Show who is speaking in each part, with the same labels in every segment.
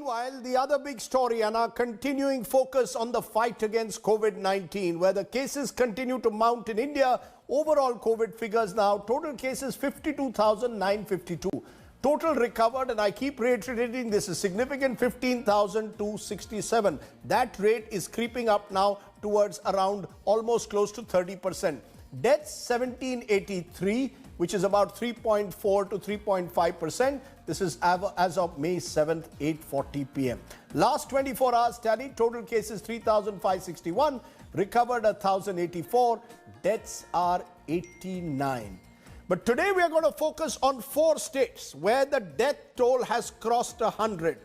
Speaker 1: Meanwhile, the other big story and our continuing focus on the fight against COVID-19, where the cases continue to mount in India. Overall COVID figures now, total cases 52,952. Total recovered, and I keep reiterating this is significant, 15,267. That rate is creeping up now towards around almost close to 30%. Deaths 1783, which is about 3.4 to 3.5%. This is as of May 7th, 8:40 p.m. Last 24 hours tally, total cases 3,561, recovered 1,084, deaths are 89. But today we are going to focus on 4 states where the death toll has crossed 100.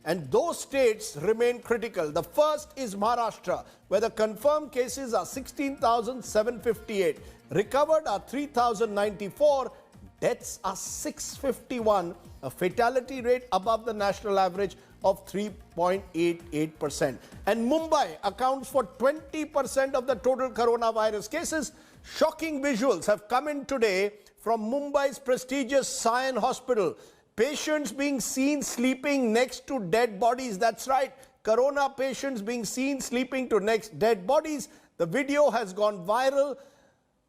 Speaker 1: And those states remain critical. The first is Maharashtra, where the confirmed cases are 16,758. Recovered are 3,094. Deaths are 651. A fatality rate above the national average of 3.88%. And Mumbai accounts for 20% of the total coronavirus cases. Shocking visuals have come in today from Mumbai's prestigious Sion hospital. Patients being seen sleeping next to dead bodies. That's right, corona patients being seen sleeping to next dead bodies. The video has gone viral.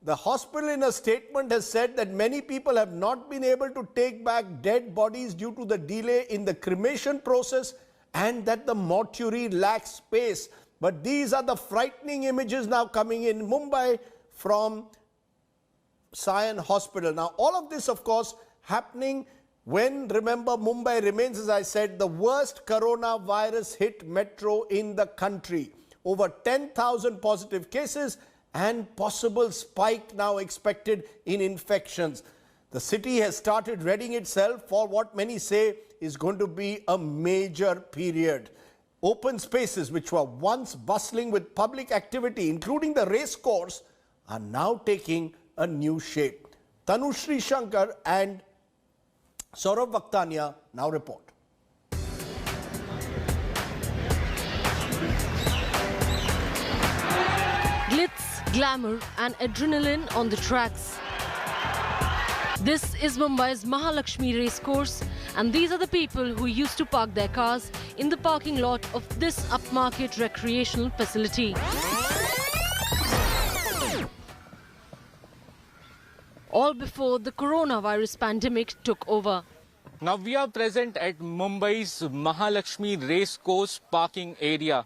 Speaker 1: The hospital in a statement has said that many people have not been able to take back dead bodies due to the delay in the cremation process and that the mortuary lacks space. But these are the frightening images now coming in Mumbai from Sion Hospital. Now, all of this, of course, happening when, remember, Mumbai remains, as I said, the worst coronavirus hit metro in the country. Over 10,000 positive cases and possible spike now expected in infections. The city has started readying itself for what many say is going to be a major period. Open spaces which were once bustling with public activity, including the race course, are now taking a new shape. Tanushri Shankar and Saurav Vaktania now report.
Speaker 2: Glitz, glamour and adrenaline on the tracks. This is Mumbai's Mahalakshmi racecourse, and these are the people who used to park their cars in the parking lot of this upmarket recreational facility. All before the coronavirus pandemic took over.
Speaker 3: Now we are present at Mumbai's Mahalakshmi Racecourse parking area.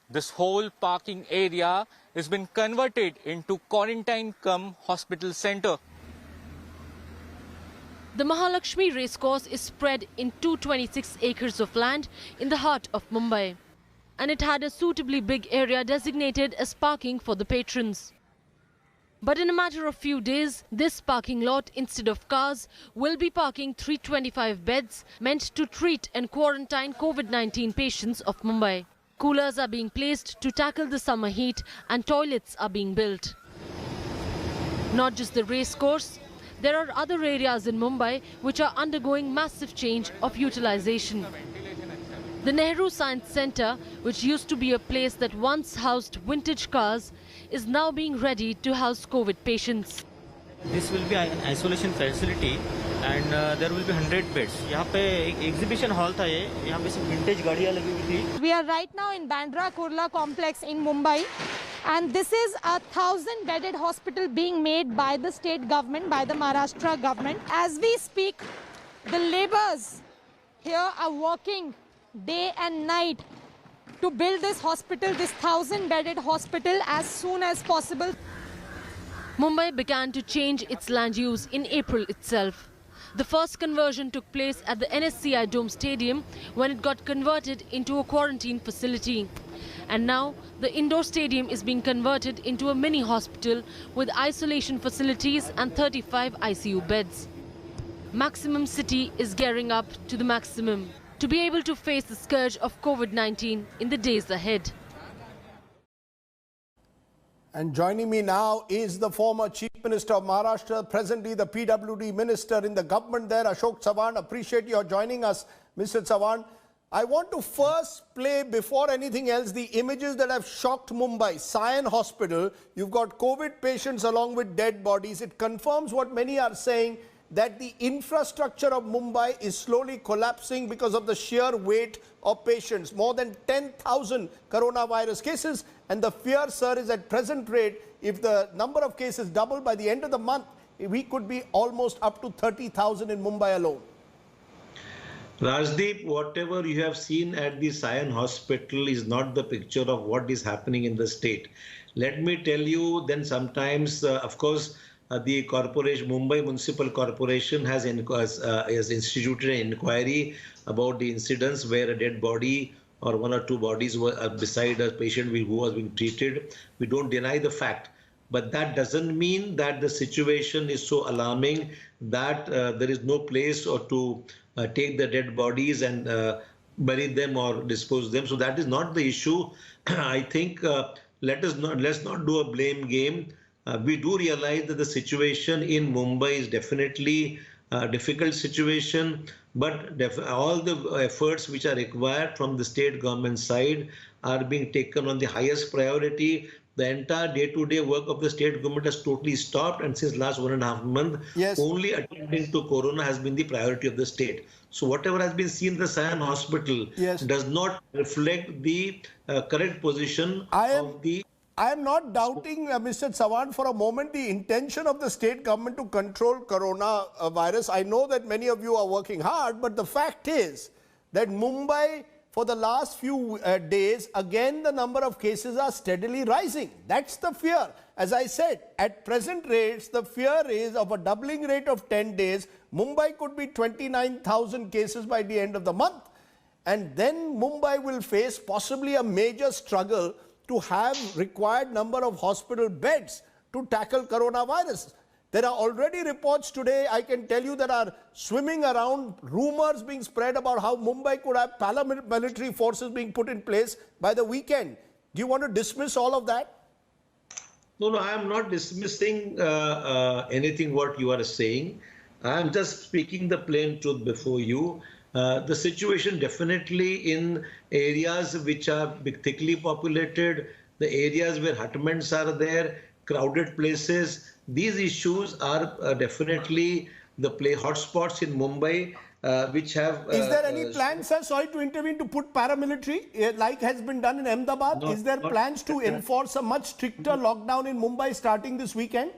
Speaker 3: This whole parking area has been converted into quarantine-cum hospital center.
Speaker 2: The Mahalakshmi Racecourse is spread in 226 acres of land in the heart of Mumbai. And it had a suitably big area designated as parking for the patrons. But in a matter of few days, this parking lot, instead of cars, will be parking 325 beds meant to treat and quarantine COVID-19 patients of Mumbai. Coolers are being placed to tackle the summer heat and toilets are being built. Not just the race course, there are other areas in Mumbai which are undergoing massive change of utilization. The Nehru Science Centre, which used to be a place that once housed vintage cars, is now being ready to house COVID patients.
Speaker 4: This will be an isolation facility and there will be 100 beds. यहाँ पे एक exhibition hall था ये, यहाँ पे सब vintage गाड़ियाँ लगी हुई थी.
Speaker 5: We are right now in Bandra Kurla complex in Mumbai, and this is a 1,000-bedded hospital being made by the state government, by the Maharashtra government. As we speak, the labours here are working day and night to build this hospital, this 1,000-bedded hospital, as soon as possible.
Speaker 2: Mumbai began to change its land use in April itself. The first conversion took place at the NSCI Dome Stadium when it got converted into a quarantine facility. And now the indoor stadium is being converted into a mini hospital with isolation facilities and 35 ICU beds. Maximum City is gearing up to the maximum to be able to face the scourge of COVID-19 in the days ahead.
Speaker 1: And joining me now is the former Chief Minister of Maharashtra, presently the PWD Minister in the government there, Ashok Chavan. Appreciate your joining us, Mr. Chavan. I want to first play, before anything else, the images that have shocked Mumbai. Sion Hospital, you've got COVID patients along with dead bodies. It confirms what many are saying. that the infrastructure of Mumbai is slowly collapsing because of the sheer weight of patients. More than 10,000 coronavirus cases, and the fear, sir, is at present rate, if the number of cases double by the end of the month, we could be almost up to 30,000 in Mumbai alone.
Speaker 6: Rajdeep, whatever you have seen at the Sion hospital is not the picture of what is happening in the state. Let me tell you, then sometimes, of course, the corporation, Mumbai Municipal Corporation has instituted an inquiry about the incidents where a dead body or one or two bodies were beside a patient who was being treated. We don't deny the fact. But that doesn't mean that the situation is so alarming that there is no place or to take the dead bodies and bury them or dispose them. So that is not the issue. I think let's not do a blame game. We do realize that the situation in Mumbai is definitely a difficult situation, but all the efforts which are required from the state government side are being taken on the highest priority. The entire day-to-day work of the state government has totally stopped, and since last 1.5 months,
Speaker 1: Yes.
Speaker 6: only attending to corona has been the priority of the state. So whatever has been seen in the Sion hospital
Speaker 1: Yes.
Speaker 6: does not reflect the correct position of the...
Speaker 1: I am not doubting, Mr. Chavan, for a moment the intention of the state government to control coronavirus. I know that many of you are working hard, but the fact is that Mumbai, for the last few days, again the number of cases are steadily rising. That's the fear. As I said, at present rates, the fear is of a doubling rate of 10 days. Mumbai could be 29,000 cases by the end of the month. And then Mumbai will face possibly a major struggle to have required number of hospital beds to tackle coronavirus. There are already reports today, I can tell you, that are swimming around, rumors being spread about how Mumbai could have paramilitary forces being put in place by the weekend. Do you want to dismiss all of that?
Speaker 6: No, I am not dismissing anything what you are saying. I am just speaking the plain truth before you. The situation definitely in areas which are thickly populated, the areas where hutments are there, crowded places, these issues are definitely the hotspots in Mumbai, which have...
Speaker 1: Is there any plan, sir, sorry to intervene, to put paramilitary, like has been done in Ahmedabad? Is there plans to enforce a much stricter lockdown in Mumbai starting this weekend?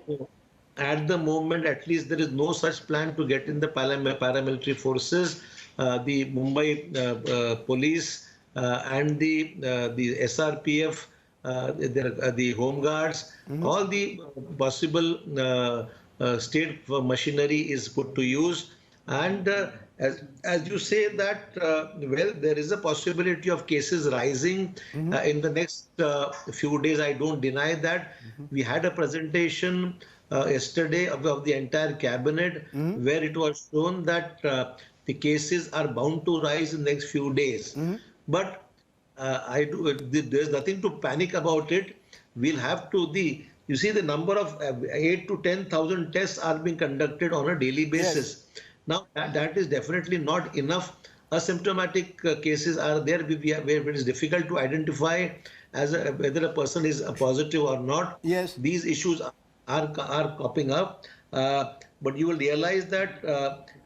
Speaker 6: At the moment, at least, there is no such plan to get in the paramilitary forces. The Mumbai police and the SRPF, the Home Guards, all the possible state machinery is put to use. And as you say that, well, there is a possibility of cases rising in the next few days. I don't deny that. We had a presentation yesterday of the entire cabinet where it was shown that the cases are bound to rise in the next few days. But there's nothing to panic about it. We'll have to, you see the number of 8 to 10,000 tests are being conducted on a daily basis. Yes. Now, that is definitely not enough. Asymptomatic cases are there where it is difficult to identify whether a person is positive or not.
Speaker 1: Yes.
Speaker 6: These issues are popping up. But you will realize that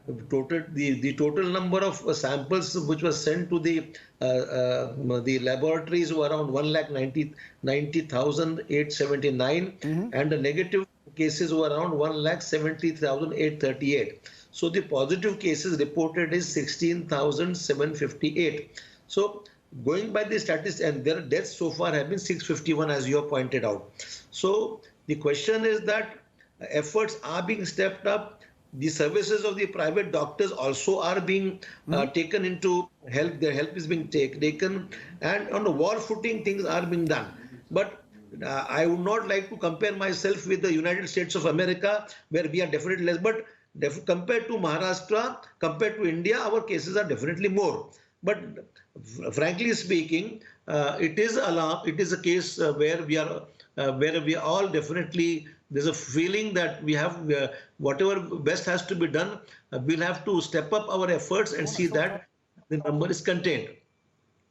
Speaker 6: the total number of samples which was sent to the laboratories were around 1,90,879, and the negative cases were around 1,70,838. So the positive cases reported is 16,758. So going by the statistics, and their deaths so far have been 651, as you have pointed out. So the question is that efforts are being stepped up. The services of the private doctors also are being taken into help. Their help is being taken, and on the war footing things are being done. But I would not like to compare myself with the United States of America, where we are definitely less. But compared to Maharashtra, compared to India, our cases are definitely more. But frankly speaking, it is a case where we are all definitely, there's a feeling that we have whatever best has to be done. We'll have to step up our efforts and see that the number is contained.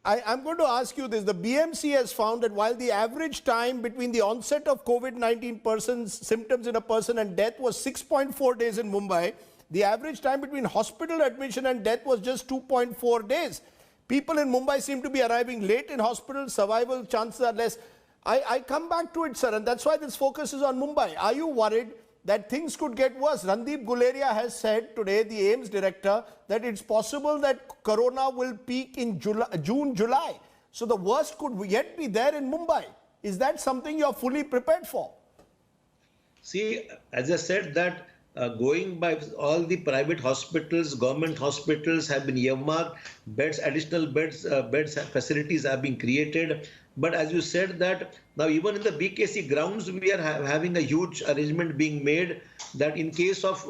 Speaker 1: I'm going to ask you this. The BMC has found that while the average time between the onset of COVID-19 symptoms in a person and death was 6.4 days in Mumbai, The average time between hospital admission and death was just 2.4 days. People in Mumbai seem to be arriving late in hospital. Survival chances are less. I come back to it, sir, and that's why this focus is on Mumbai. Are you worried that things could get worse? Rajdeep Guleria has said today, the AIIMS director, that it's possible that corona will peak in June, July. So the worst could yet be there in Mumbai. Is that something you're fully prepared for?
Speaker 6: See, as I said that going by all the private hospitals, government hospitals have been earmarked, additional beds facilities have been created. But as you said that now even in the BKC grounds, we are having a huge arrangement being made that in case of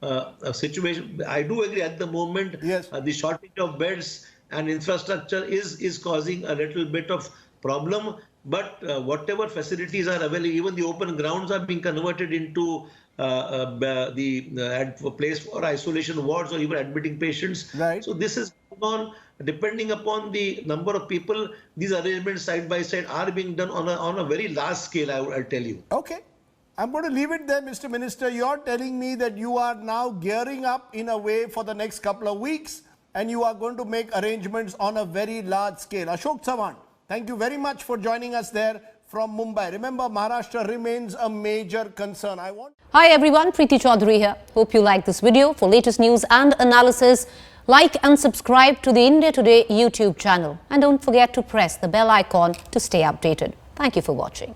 Speaker 6: a situation, I do agree at the moment,
Speaker 1: yes,
Speaker 6: the shortage of beds and infrastructure is causing a little bit of problem. But whatever facilities are available, even the open grounds are being converted into the place for isolation wards or even admitting patients.
Speaker 1: Right.
Speaker 6: So this is going on. Depending upon the number of people, these arrangements side by side are being done on a very large scale, I'll tell you.
Speaker 1: Okay. I'm going to leave it there, Mr. Minister. You're telling me that you are now gearing up in a way for the next couple of weeks and you are going to make arrangements on a very large scale. Ashok Chavan, thank you very much for joining us there from Mumbai. Remember, Maharashtra remains a major concern.
Speaker 7: Hi everyone, Preeti Chaudhary here. Hope you like this video. For latest news and analysis, like and subscribe to the India Today YouTube channel. And don't forget to press the bell icon to stay updated. Thank you for watching.